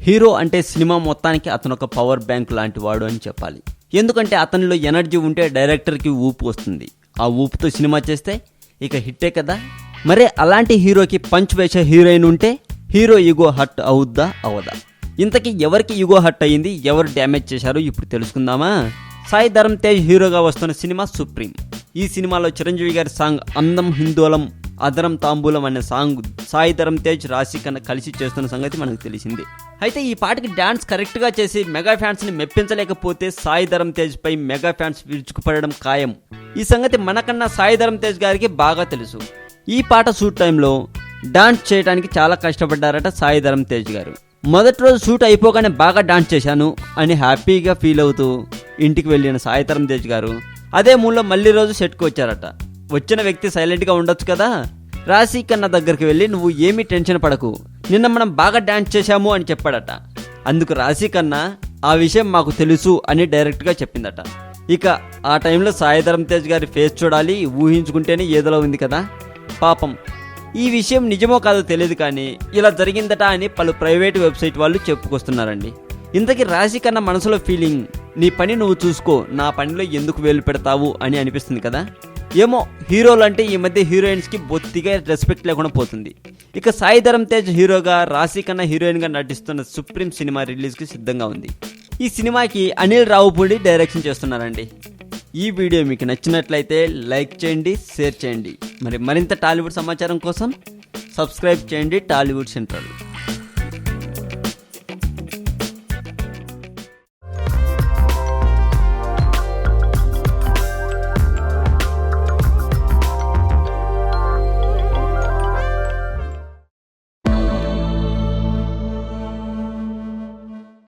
Hero అంటే cinema మొత్తానికి అతను ఒక పవర్ బ్యాంక్ లాంటి వాడు అని చెప్పాలి. ఎందుకంటే అతనిలో ఎనర్జీ ఉంటే డైరెక్టర్కి ఊపు వస్తుంది. ఆ ఊపుతో సినిమా చేస్తే ఇక హిట్టే కదా. మరే అలాంటి హీరోకి పంచ్ వేసే హీరోయిన్ ఉంటే హీరో ఈగో హర్ట్ అవుద్దా అవదా? ఇంతకీ ఎవరికి ఈగో హర్ట్ అయ్యింది, ఎవరు డ్యామేజ్ చేశారో ఇప్పుడు తెలుసుకుందామా. సాయి ధరమ్ తేజ్ హీరోగా వస్తున్న సినిమా సుప్రీం. ఈ సినిమాలో చిరంజీవి గారి సాంగ్ అందం హిందోళం అదరం తాంబూలం అనే సాంగ్ సాయి ధరమ్ తేజ్ రాశి కన్నా కలిసి చేస్తున్న సంగతి మనకు తెలిసింది. అయితే ఈ పాటకి డాన్స్ కరెక్ట్గా చేసి మెగా ఫ్యాన్స్ని మెప్పించలేకపోతే సాయి ధరమ్ తేజ్ పై మెగా ఫ్యాన్స్ విరుచుకుపడడం ఖాయం. ఈ సంగతి మనకన్నా సాయి ధరమ్ తేజ్ గారికి బాగా తెలుసు. ఈ పాట షూట్ టైంలో డాన్స్ చేయడానికి చాలా కష్టపడ్డారట సాయి ధరమ్ తేజ్ గారు. మొదటి రోజు షూట్ అయిపోగానే బాగా డాన్స్ చేశాను అని హ్యాపీగా ఫీల్ అవుతూ ఇంటికి వెళ్ళిన సాయి ధరమ్ తేజ్ గారు అదే మూడ్లో మళ్ళీ రోజు సెట్కి వచ్చారట. వచ్చిన వ్యక్తి సైలెంట్గా ఉండొచ్చు కదా. రాశి కన్నా దగ్గరికి వెళ్ళి నువ్వు ఏమీ టెన్షన్ పడకు, నిన్న మనం బాగా డాన్స్ చేశాము అని చెప్పాడట. అందుకు రాశి కన్నా ఆ విషయం మాకు తెలుసు అని డైరెక్ట్గా చెప్పిందట. ఇక ఆ టైంలో సాయి ధరమ్ తేజ్ గారి ఫేస్ చూడాలి, ఊహించుకుంటేనే ఏదోలా ఉంది కదా. పాపం ఈ విషయం నిజమో కాదో తెలియదు కానీ ఇలా జరిగిందట అని పలు ప్రైవేటు వెబ్సైట్ వాళ్ళు చెప్పుకొస్తున్నారండి. ఇంతకీ రాశి కన్నా మనసులో ఫీలింగ్ నీ పని నువ్వు చూసుకో, నా పనిలో ఎందుకు వేలు పెడతావు అని అనిపిస్తుంది కదా. ఏమో హీరోలు అంటే ఈ మధ్య హీరోయిన్స్కి బొత్తిగా రెస్పెక్ట్ లేకుండా పోతుంది. ఇక సాయి ధరమ్ తేజ్ హీరోగా, రాశి కన్నా హీరోయిన్గా నటిస్తున్న సుప్రీం సినిమా రిలీజ్కి సిద్ధంగా ఉంది. ఈ సినిమాకి అనిల్ రావుపూడి డైరెక్షన్ చేస్తున్నారండి. ఈ వీడియో మీకు నచ్చినట్లయితే లైక్ చేయండి, షేర్ చేయండి. మరింత టాలీవుడ్ సమాచారం కోసం సబ్స్క్రైబ్ చేయండి టాలీవుడ్ సెంట్రల్.